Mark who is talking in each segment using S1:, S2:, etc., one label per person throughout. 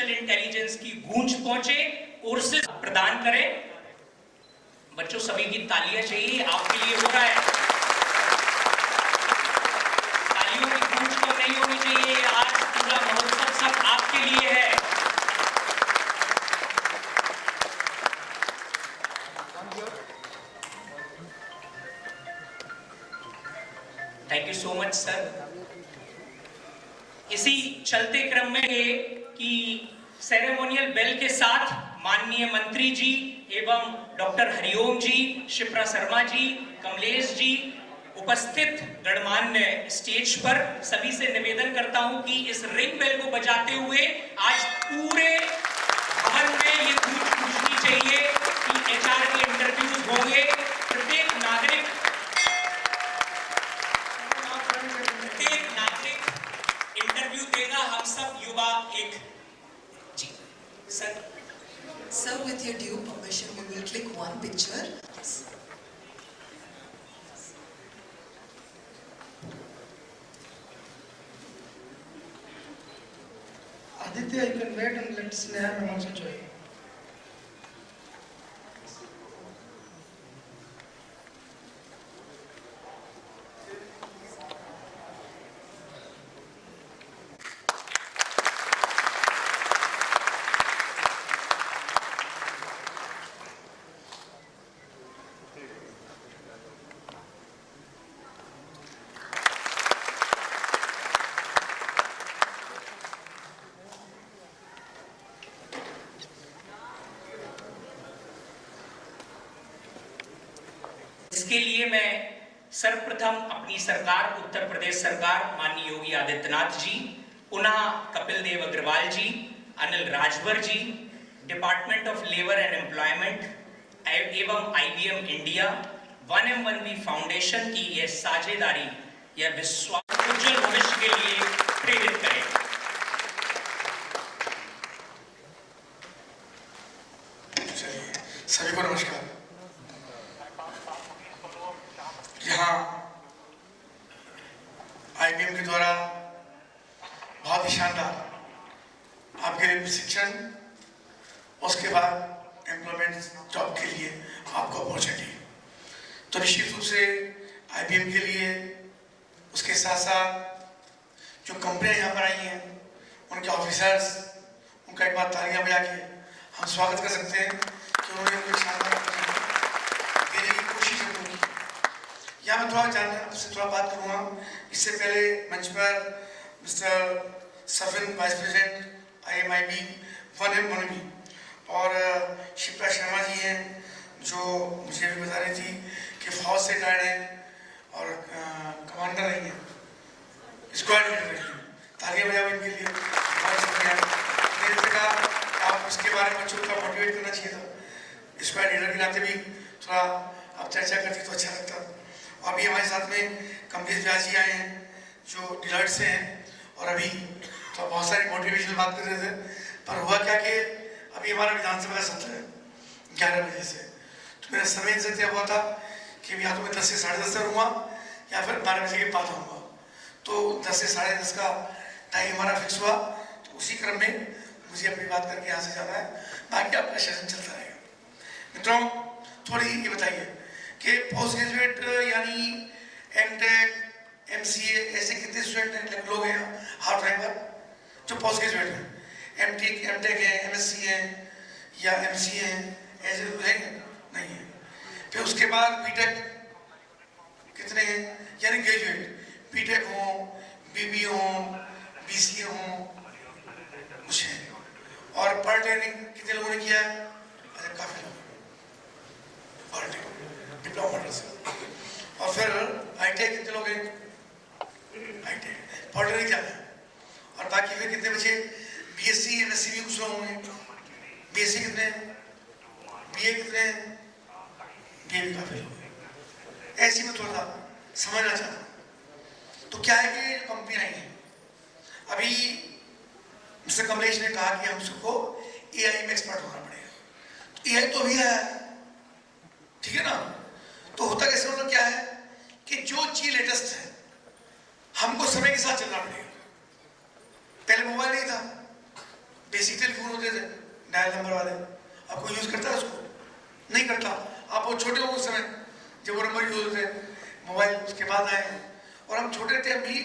S1: Artificial intelligence की गूंज पहुंचे, कोर्सेज प्रदान करें। बच्चों सभी की तालियां चाहिए, आपके लिए हो रहा है। तालियों की गूंज कम नहीं होनी चाहिए, आज पूरा महोत्सव सब आपके लिए है। Thank you so much sir. इसी चलते क्रम में कि सेरेमोनियल बेल के साथ माननीय मंत्री जी एवं डॉक्टर हरिओम जी, शिप्रा शर्मा जी, कमलेश जी, उपस्थित गणमान्य स्टेज पर सभी से निवेदन करता हूं कि इस रिंग बेल को बजाते हुए आज पूरे भवन में ये गूंज गूंजनी चाहिए कि एचआर के इंटरव्यूज होंगे। प्रत्येक नागरिक इंटरव्यू देगा, हम सब युवा एक जी sir.
S2: Sir, with your due permission, we will click one picture.
S3: Aditya, you can wait and let Sneha and also join.
S1: इसके लिए मैं सर्वप्रथम अपनी सरकार, उत्तर प्रदेश सरकार, माननीय योगी आदित्यनाथ जी, पुनः Kapil Dev Agrawal ji, Anil Rajbhar ji, department of labour and employment एवं IBM इंडिया, 1M1V फाउंडेशन की यह साझेदारी यह विश्वास उज्जवल भविष्य के लिए प्रेरित करे।
S4: सभी को नमस्कार। यहाँ IBM के द्वारा बहुत ही शानदार आपके लिए प्रशिक्षण, उसके बाद एम्प्लॉयमेंट जॉब के लिए आपको अपॉर्चुनिटी, तो निश्चित रूप से IBM के लिए, उसके साथ साथ जो कंपनियां यहाँ पर आई हैं, उनके ऑफिसर्स, उनका एक बार तालियां बजा के हम स्वागत कर सकते हैं कि उन्होंने कोई शानदार देने की कोशिश की। यहाँ मैं थोड़ा जानना, आपसे थोड़ा बात करूँगा। इससे पहले मंच पर mister Safin, vice president IMIB 1M1V, और शिप्रा शर्मा जी हैं जो मुझे भी बता रही थी कि फौज से रिटायर्ड हैं और कमांडर रही हैं, स्क्वाड लीडर रही हैं। तालियां बजाओ इनके लिए, बहुत शुक्रिया। मैंने कहा आप उसके बारे में बच्चों को मोटिवेट करना चाहिए था, स्क्वाड लीडर के नाते भी थोड़ा आप चर्चा करती तो अच्छा लगता। अभी हमारे साथ में कमलेश व्यास जी आए हैं जो डिलॉयट से हैं, और अभी तो बहुत सारी मोटिवेशनल बात कर रहे थे, पर हुआ क्या कि अभी हमारा विधानसभा का सत्र है 11 बजे से, तो मेरा समय इनसे तय हुआ था कि या तो मैं 10 से 10:30 रहूँगा या फिर 12 बजे के बाद आऊँगा। तो 10 से 10:30 का टाइम हमारा फिक्स हुआ, तो उसी क्रम में मुझे अपनी बात करके यहाँ से जाना है, बाकी आपका सेशन चलता रहेगा। मित्रों, थोड़ी ये बताइए कि पोस्ट ग्रेजुएट यानी MTech, MCA ऐसे कितने स्टूडेंट लोग हैं हाफ टाइम पर जो पोस्ट ग्रेजुएट हैं? MTech है, MSc है या MCA है, ऐसे लोग हैं? नहीं है। फिर उसके बाद BTech कितने हैं, यानी ग्रेजुएट, BTech हो, BBA हो, BCA हो, कुछ है। और पॉलिटेक्निक कितने लोगों ने किया है? अच्छा, काफी लोग पॉलिटेक्निक डिप्लोमा से। और फिर ITech कितने लोग हैं? ITech पॉलिटेक्निक ज़्यादा है। और बाकी फिर कितने बचे? BSc, MSc भी कुछ लोग होंगे। BSc कितने हैं? BA कितने हैं? BA भी काफी लोग हैं। ऐसी में थोड़ा समझना चाहता हूँ। तो क्या है कि कंपनी आई है, अभी मिस्टर कमलेश ने कहा कि हम सबको AI में एक्सपर्ट होना पड़ेगा। तो AI तो अभी है, ठीक है ना? तो होता कैसे, मतलब क्या है कि जो चीज लेटेस्ट है हमको समय के साथ चलना पड़ेगा। पहले मोबाइल नहीं था, बेसिक टेलीफोन होते थे डायल नंबर वाले, अब कोई यूज करता है उसको? नहीं करता। आप बहुत छोटे हो उस समय जब वो नंबर यूज होते, मोबाइल उसके बाद आए, और हम छोटे थे अभी,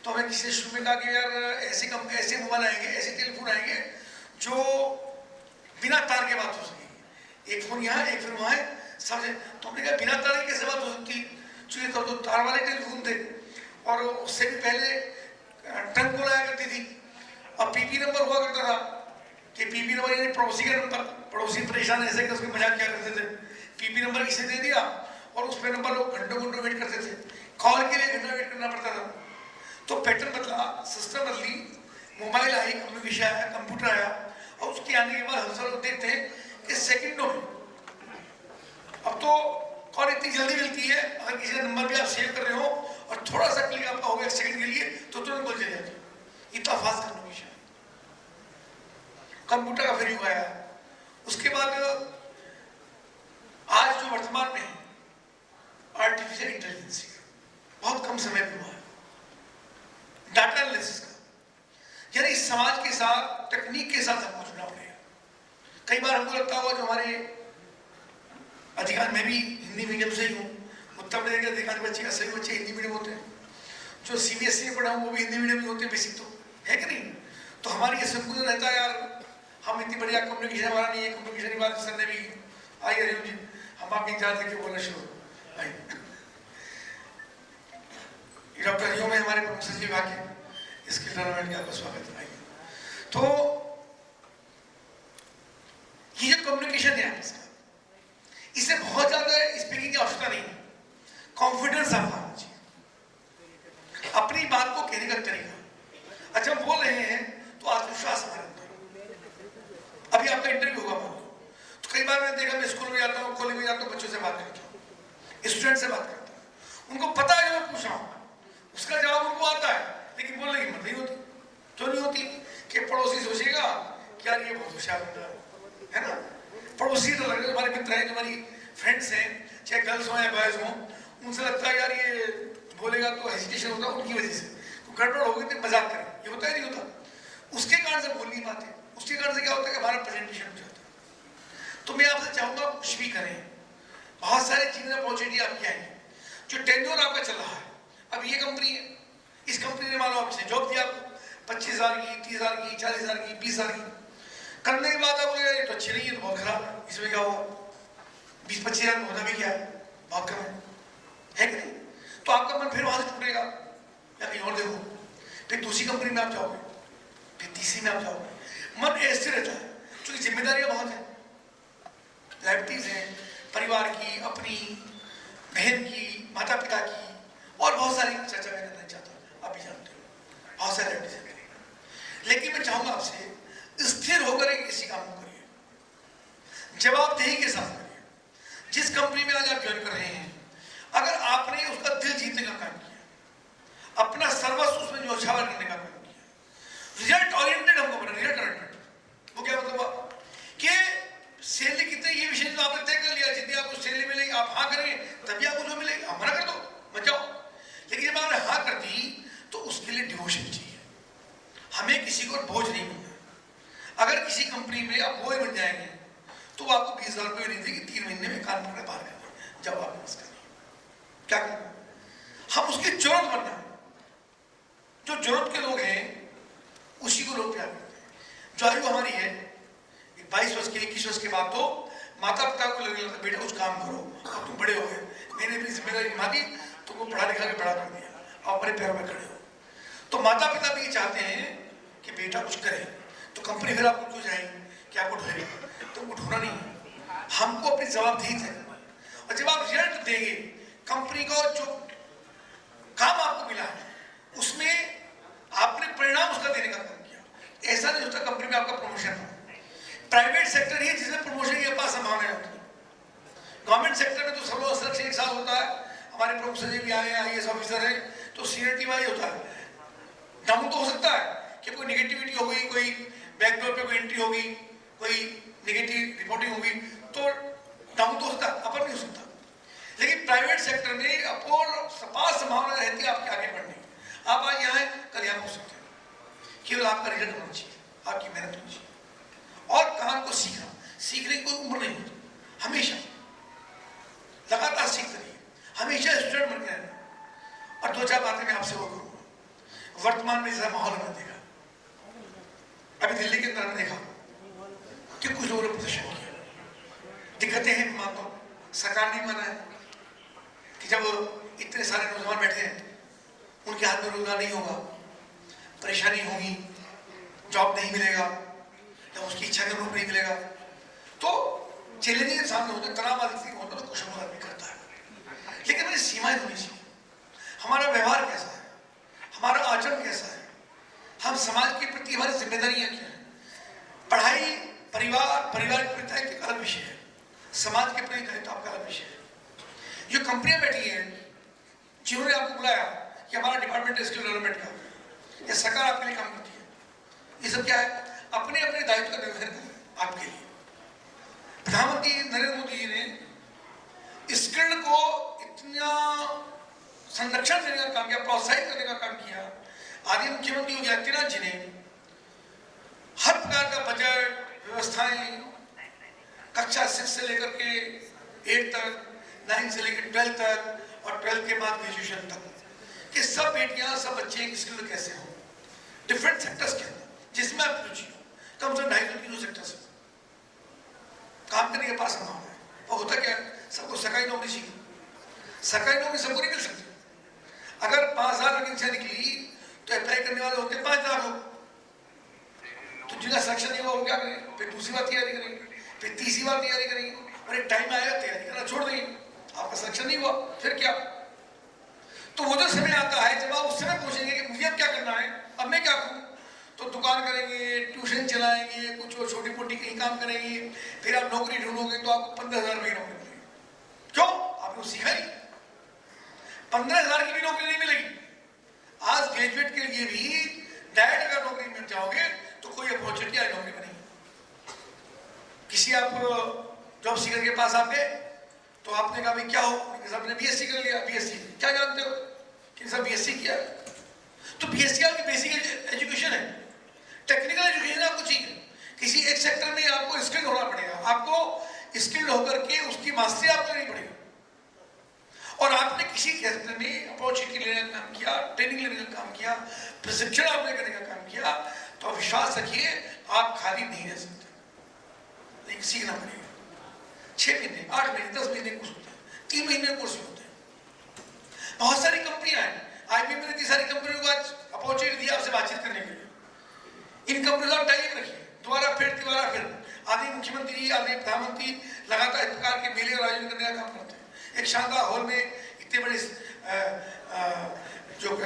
S4: तो हमें किसी ने शुरू में कहा कि यार ऐसे मोबाइल आएंगे, ऐसे टेलीफोन आएंगे जो बिना तार के बात हो सकेगी, एक फोन यहाँ एक फोन वहाँ है, समझे? तो हमने कहा बिना तार की कैसे बात हो सकती, चूंकि तो तार वाले टेलीफोन थे, और उससे भी पहले ट्रंक कॉल आया करती थी, अब पीपी नंबर हुआ करता था कि पीपी नंबर यानी पड़ोसी का नंबर, पड़ोसी परेशान ऐसे कि उसके मजाक क्या करते थे, पीपी नंबर किसे दे दिया और उस पे नंबर लोग घंटों घंटों वेट करते थे, कॉल के लिए घंटा वेट करना पड़ता था। तो पैटर्न बदला, सिस्टम बदली, मोबाइल आई, कम्युनिकेशन आया, कंप्यूटर आया, और उसके आने के बाद हम सब लोग देखते हैं कि सेकंडों में अब तो कॉल इतनी जल्दी मिलती है, अगर किसी का नंबर भी आप सेव कर रहे हो और थोड़ा सा क्लिक आपका हो गया 1 सेकंड के लिए तो तुरंत कॉल चली जाती है, इतना फास्ट कम्युनिकेशन। कंप्यूटर का फिर युग आया, उसके बाद आज जो वर्तमान में है आर्टिफिशियल इंटेलिजेंस बहुत कम समय में हुआ है, डाटा एनालिसिस का, यानी इस समाज के साथ तकनीक के साथ हमको जुड़ना पड़ेगा। कई बार हमको लगता होगा जो हमारे अधिकांश, मैं भी हिंदी मीडियम से ही हूँ, उत्तर प्रदेश के अधिकांश बच्चे का सभी बच्चे हिंदी मीडियम होते हैं, जो सीबीएसई में पढ़ा हूँ वो भी हिंदी मीडियम में होते हैं बेसिक, तो है कि नहीं? तो हमारी ये संकुल रहता है यार हम इतनी बढ़िया कम्युनिकेशन हमारा नहीं है, कम्युनिकेशन की बात सर ने भी आई हरिओम जी, हम आपकी इंतजार देख के बोलना शुरू आई। डॉक्टर हरिओम है हमारे प्रमुख सचिव विभाग के, स्किल डेवलपमेंट का आपका स्वागत है। तो ये जो कम्युनिकेशन है इसका, इसे बहुत ज्यादा स्पीकिंग की आवश्यकता नहीं है, कॉन्फिडेंस आपका होना चाहिए, अपनी बात को कहने का तरीका। अच्छा हम बोल रहे हैं तो आत्मविश्वास हमारे अंदर। अभी आपका इंटरव्यू होगा मान लो, तो कई बार मैंने देखा, मैं स्कूल में जाता हूँ, कॉलेज में जाता हूँ, बच्चों से बात करता हूँ, स्टूडेंट से बात करता हूँ, उनको पता है जो मैं पूछ रहा हूँ, उसका जवाब उनको आता है, लेकिन बोलने की हिम्मत नहीं होती। क्यों नहीं होती? कि पड़ोसी सोचेगा कि यार ये बहुत होशियार बन रहा है ना, पड़ोसी तो लग रहे हमारे मित्र हैं, हमारी फ्रेंड्स हैं, चाहे गर्ल्स हो या बॉयज हो, उनसे लगता है यार ये बोलेगा तो हेजिटेशन होता है उनकी वजह से, गड़बड़ हो गई तो मजाक करें, ये होता है नहीं होता, उसके कारण से बोल नहीं पाते, उसके कारण से क्या होता है कि हमारा प्रेजेंटेशन हो जाता है। तो मैं आपसे चाहूंगा कुछ भी करें, बहुत सारे चीजें अपॉर्चुनिटी आपकी आएंगी, जो टेन्योर आपका चल रहा है, अब ये कंपनी है, इस कंपनी ने मान लो आपसे जॉब दिया आपको 25,000 की, 30,000 की, 40,000 की, 20,000 की, करने के बाद आप बोले तो अच्छी नहीं है, तो बहुत खराब है, इसमें क्या हुआ, 20-25,000 में होता भी क्या है, बहुत कम है कि नहीं? तो आपका मन फिर वहां से टूटेगा, या कहीं और देखो, फिर दूसरी कंपनी में आप जाओगे, फिर तीसरी में आप जाओगे, मन ऐसे रहता है, क्योंकि जिम्मेदारियां बहुत है, लाइबिलिटीज हैं, परिवार की, अपनी बहन की, माता पिता की, और बहुत सारी चर्चा मैं करना चाहता हूँ, आप भी जानते हो बहुत सारे लाइबिलिटीज हैं। लेकिन मैं चाहूंगा आपसे स्थिर होकर एक इसी काम को करिए, जवाबदेही के साथ करिए। जिस कंपनी में आज आप ज्वाइन कर रहे हैं, अगर आपने उसका दिल जीतने का काम किया, अपना सर्वस्व उसमें न्यौछावर करने का काम किया, रिजल्ट ओरिएंटेड हमको बना, रिजल्ट ओरिएंटेड, वो क्या मतलब हुआ कि सैलरी कितने, ये विषय तो आपने तय कर लिया, जितनी आपको सैलरी मिलेगी आप हाँ करेंगे तभी आपको जो मिलेगी, आप मना कर दो मत जाओ। लेकिन जब आपने हाँ कर दी तो उसके लिए डिवोशन चाहिए, हमें किसी को बोझ नहीं बनना। अगर किसी कंपनी में आप बोझ बन जाएंगे तो वो आपको 20,000 रुपये नहीं देगी, 3 महीने में कान पकड़े बाहर कर जब आप बस करें, क्या करना, हम उसकी जरूरत बनना है, जो जरूरत के लोग हैं उसी को लोग प्यार करते हैं। जो आयु हमारी है 22 वर्ष की, 21 वर्ष के बाद तो माता पिता को लगने लगता बेटा कुछ काम करो, अब तुम बड़े हो गए, मैंने अपनी जिम्मेदारी निभा दी, तुमको पढ़ा लिखा के बड़ा कर दिया, आप अपने पैरों में खड़े हो। तो माता पिता भी चाहते हैं कि बेटा कुछ करे, तो कंपनी फिर आपको क्यों जाएगी कि आपको ढोएगी, तुमको ढूंढना नहीं है, हमको अपनी जवाबदेही तय करना है। और जब आप रिजल्ट देंगे, कंपनी को जो काम आपको मिला है उसमें आपने परिणाम उसका देने का काम किया, ऐसा नहीं होता कंपनी में आपका प्रमोशन हो। प्राइवेट सेक्टर ही जिसमें प्रमोशन की पास संभावना होती है, गवर्नमेंट सेक्टर में तो सब लोग सिलेक्शन एक साल होता है, हमारे प्रमुख सचिव भी आए हैं, IAS ऑफिसर हैं, तो सीनियरिटी वाइज होता है। डाउन तो हो सकता है कि कोई निगेटिविटी हो गई, कोई बैकडोर पे कोई एंट्री होगी, कोई निगेटिव रिपोर्टिंग होगी, तो डाउन तो हो सकता है, अपर नहीं हो सकता। लेकिन प्राइवेट सेक्टर में अपार संभावना रहती है आपके आगे बढ़ने की। आप आज यहाँ कल यहाँ हो सकते हैं, केवल आपका रिजल्ट होना चाहिए, आपकी मेहनत होनी चाहिए। और काम को सीखना, सीखने की कोई उम्र नहीं होती, हमेशा लगातार सीखते रहिए, हमेशा स्टूडेंट बन के रहना। और 2-4 बातें मैं आपसे वो करूँगा। वर्तमान में जैसा माहौल हमने देखा, अभी दिल्ली के अंदर हमने देखा कि कुछ लोगों ने प्रदर्शन किया, दिक्कतें हैं, मानता हूँ, सरकार नहीं माना है कि जब इतने सारे नौजवान बैठे हैं, उनके हाथ में रोजगार नहीं होगा, परेशानी होगी, जॉब नहीं मिलेगा या उसकी इच्छा का रूप नहीं मिलेगा, तो चैलेंजेस सामने होते, तनाव आदि होता है, तो कुछ आदमी करता है। लेकिन हमें सीमाएं होनी चाहिए, हमारा व्यवहार कैसा है, हमारा आचरण कैसा है, हम समाज के प्रति हमारी जिम्मेदारियां क्या है। पढ़ाई, परिवार के प्रति दायित्व एक अलग विषय है, समाज के प्रति दायित्व आपका अलग विषय है। जो कंपनियां बैठी हैं जिन्होंने आपको बुलाया कि हमारा डिपार्टमेंट स्किल डेवलपमेंट का, या सरकार आपके लिए काम करती है, ये सब क्या है, अपने अपने दायित्व का निर्वहन करें आपके लिए। प्रधानमंत्री नरेंद्र मोदी जी ने स्किल्ड को इतना संरक्षण देने का काम किया, प्रोत्साहित करने का काम किया। आदि मुख्यमंत्री योगी आदित्यनाथ जी ने हर प्रकार का बजट व्यवस्थाएं, कक्षा 6 से लेकर के 8 तक, 9 से लेकर 12 तक और 12 के बाद ग्रेजुएशन तक, कि सब बेटियां, सब बच्चे स्किल्ड कैसे हो, डिफरेंट सेक्टर्स के अंदर जिसमें आप रुचि हो, कम से कम 250 सेक्टर्स काम करने के पास संभावना है। और होता क्या है, सबको सरकारी नौकरी चाहिए, सरकारी नौकरी सबको नहीं मिल सकती। अगर 5000 वैकेंसियां निकली तो अप्लाई करने वाले होते 5000 लोग, तो जिनका सिलेक्शन नहीं हुआ वो क्या करेंगे, फिर दूसरी बार तैयारी करेंगे, फिर तीसरी बार तैयारी करेंगे, और एक टाइम आएगा तैयारी करना छोड़ देंगे, आपका सिलेक्शन नहीं हुआ, फिर क्या। तो वो जो समय आता है जब आप उस समय पूछेंगे कि मुझे अब क्या करना है, अब मैं क्या करूं, तो दुकान करेंगे, ट्यूशन चलाएंगे, कुछ छोटी मोटी कहीं काम करेंगे, फिर आप नौकरी ढूंढोगे तो आपको 15,000 रुपये नौकरी मिलेगी। क्यों, आपको सीखा ही 15,000 की भी नौकरी नहीं मिलेगी। आज ग्रेजुएट के लिए भी डायरेक्ट अगर नौकरी मिल जाओगे तो कोई अपॉर्चुनिटी आई नौकरी में नहीं। किसी आप जॉब सीकर के पास आप गए तो आपने कहा भाई क्या हो, आपने बीएससी कर लिया, बीएससी क्या जानते हो कि सर बीएससी किया, तो बीएससी आपकी बेसिक एजुकेशन है, टेक्निकल एजुकेशन आपको चाहिए। किसी एक सेक्टर में आपको स्किल्ड होना पड़ेगा, आपको स्किल्ड होकर के उसकी मास्टरी आपको लेनी पड़ेगी। और आपने किसी सेक्टर में अपॉर्चुनिटी लेने का काम किया, ट्रेनिंग लेने का काम किया, प्रशिक्षण आपने करने का काम किया, तो विश्वास रखिए आप खाली नहीं रह सकते, लेकिन सीखना पड़ेगा। 6 महीने, 8 महीने, 10 महीने कोर्स होते हैं, 3 महीने कोर्स होते हैं। बहुत सारी कंपनियां हैं, IBM ने इतनी सारी कंपनियों को आज अपॉर्चुनिटी दिया आपसे बातचीत करने के लिए। इन कंपनियों का टाइम रखिए, दोबारा फिर आदि मुख्यमंत्री जी, आदि प्रधानमंत्री लगातार इस प्रकार के मेले और आयोजन करने का काम करते हैं। एक शानदार हॉल में इतने बड़े जो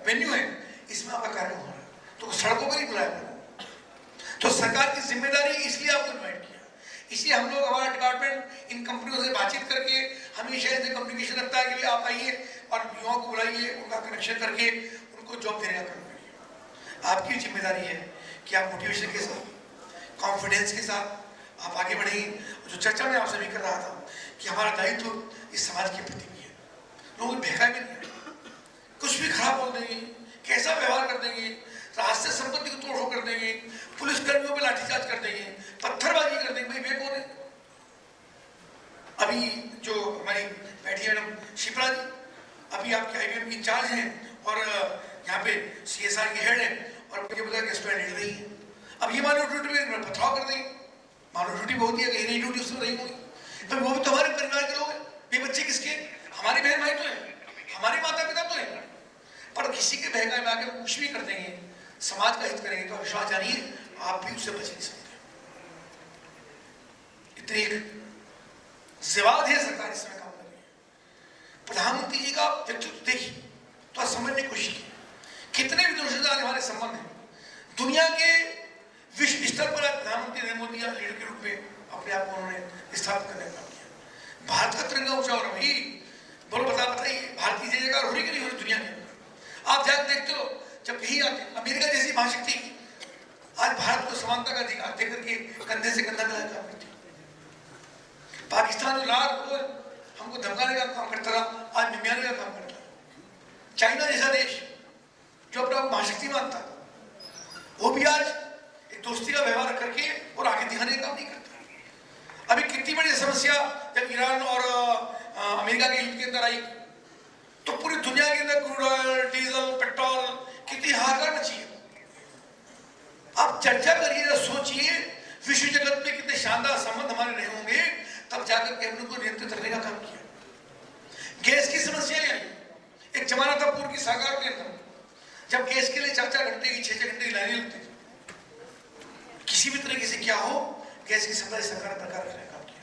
S4: वेन्यू है, इसमें आपका कार्यक्रम हो रहा है, तो सड़कों पर ही बुलाया। तो सरकार की जिम्मेदारी, इसलिए आपको इन्वाइट किया, इसलिए हम लोग, हमारा डिपार्टमेंट इन कंपनियों से बातचीत करके हमेशा ऐसे कम्युनिकेशन रखता है कि आप आइए और युवाओं को बुलाइए, उनका कनेक्शन करके उनको जॉब देने का काम करिए। आपकी जिम्मेदारी है कि आप मोटिवेशन के साथ, कॉन्फिडेंस के साथ आप आगे बढ़ेंगे। जो चर्चा में आपसे भी कर रहा था कि हमारा दायित्व इस समाज के प्रति भी है, लोग बहका भी नहीं है, कुछ भी खराब बोल देंगे, कैसा व्यवहार कर देंगे, राष्ट्रीय संपत्ति को तोड़फोड़ कर देंगे, पुलिस कर्मियों पर लाठीचार्ज कर देंगे, पत्थरबाजी कर देंगे, भाई वे कौन है। अभी जो हमारी बैठी है मैडम शिप्रा जी, अभी आपके IBM की इंचार्ज हैं और यहाँ पे CSR के हेड हैं, और मुझे पता है कि स्टूडेंट हेड रही है। अब ये मानो ड्यूटी में पथराव कर देंगे, मानो ड्यूटी बहुत ही है, कहीं नहीं ड्यूटी उसमें रही होगी, तो वो भी तो हमारे परिवार के लोग हैं, ये बच्चे किसके, हमारे बहन भाई तो हैं, हमारे माता पिता तो हैं। पर किसी के बहकावे में आके कुछ भी कर देंगे, समाज का हित करेंगे, तो विश्वास जानिए आप भी उससे बच नहीं सकते। इतनी जिवाद है सरकार इस समय काम कर रही है। प्रधानमंत्री जी का व्यक्तित्व देखिए तो समझने की कोशिश की, कितने विदुषता हमारे संबंध हैं। दुनिया के विश्व स्तर पर प्रधानमंत्री नरेंद्र मोदी लीडर के रूप में अपने आप को उन्होंने स्थापित करने का काम किया। भारत का तिरंगा ऊंचा हो रहा है, बोलो बताइए भारतीय जयकार हो रही कि नहीं हो रही दुनिया में। आप जाकर देखते हो, जब कहीं आते, अमेरिका जैसी महाशक्ति आज भारत को समानता का अधिकार देकर के कंधे से कंधा मिलाकर काम करती है। पाकिस्तान रोज हमको धमकाने का काम करता रहा, आज निम्याने का काम करता है। चाइना जैसा देश जो अपना महाशक्ति मानता, वो भी आज एक दोस्ती का व्यवहार करके और आगे दिखाने का काम नहीं करता। अभी कितनी बड़ी समस्या जब ईरान और अमेरिका के युद्ध के अंदर आई तो पूरी दुनिया के अंदर क्रूड ऑयल, डीजल, पेट्रोल कितनी हाहाकार मची है। आप चर्चा करिए, सोचिए विश्व जगत में कितने शानदार संबंध हमारे रहे होंगे, तब जाकर के हमने को नियंत्रित रखने का काम किया। गैस की समस्या आई, एक जमाना था पूर्व की सरकार के अंदर जब गैस के लिए 4-4 घंटे की 6-6 घंटे की लाइनें लगती थी। किसी भी तरीके से क्या हो, गैस की सप्लाई सरकार ने बरकरार रखने का काम किया।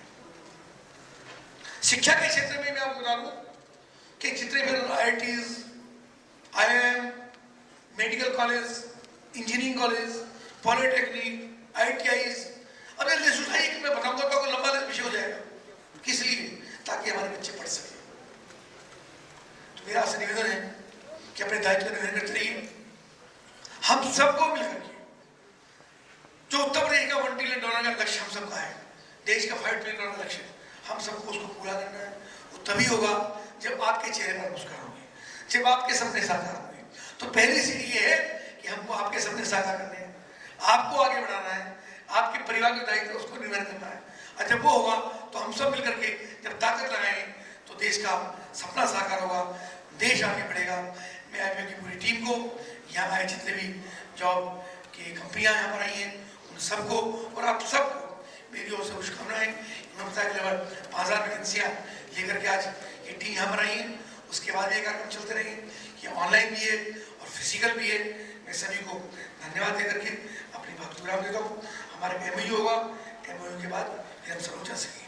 S4: शिक्षा के क्षेत्र में मैं आपको बता दूं कि जितने भी IITs, IIM, medical college, engineering college, polytechnic, ITIs, अब ये लिस्ट उठाइए कि मैं बताऊंगा तो आपको लंबा विषय हो जाएगा। किस लिए? ताकि हमारे बच्चे पढ़ सके। तो मेरा आपसे निवेदन है कि अपने दायित्व निर्वहन करते रहिए। हम सबको मिलकर के जो उत्तर प्रदेश का $1 ट्रिलियन का लक्ष्य हम सबका है, देश का $5 ट्रिलियन का लक्ष्य, हम सबको उसको पूरा करना है। वो तभी होगा जब आपके चेहरे पर मुस्कान होगी, जब आपके सपने साकार होंगे। तो पहली सीढ़ी ये है कि हमको आपके सपने साकार करने हैं, आपको आगे बढ़ाना है, आपके परिवार के दायित्व उसको निर्वहन करना है। और जब वो होगा तो हम सब मिलकर के जब ताकत लगाएंगे तो देश का सपना साकार होगा, देश आगे बढ़ेगा। मैं IIM की पूरी टीम को, यहाँ आए जितने भी जॉब की कंपनियां यहाँ पर आई हैं उन सबको और आप सबको मेरी ओर से शुभकामनाएं। लेवल 5000 वैकेंसियाँ लेकर के आज ये टीम यहाँ पर आई है। उसके बाद ये कार्यक्रम चलते रहेंगे, ये ऑनलाइन भी है और फिजिकल भी है। मैं सभी को धन्यवाद देकर के अपनी बात विराम देता हूँ। हमारा MOU होगा, MOU के बाद फिर हम सब लोग चल सकेंगे।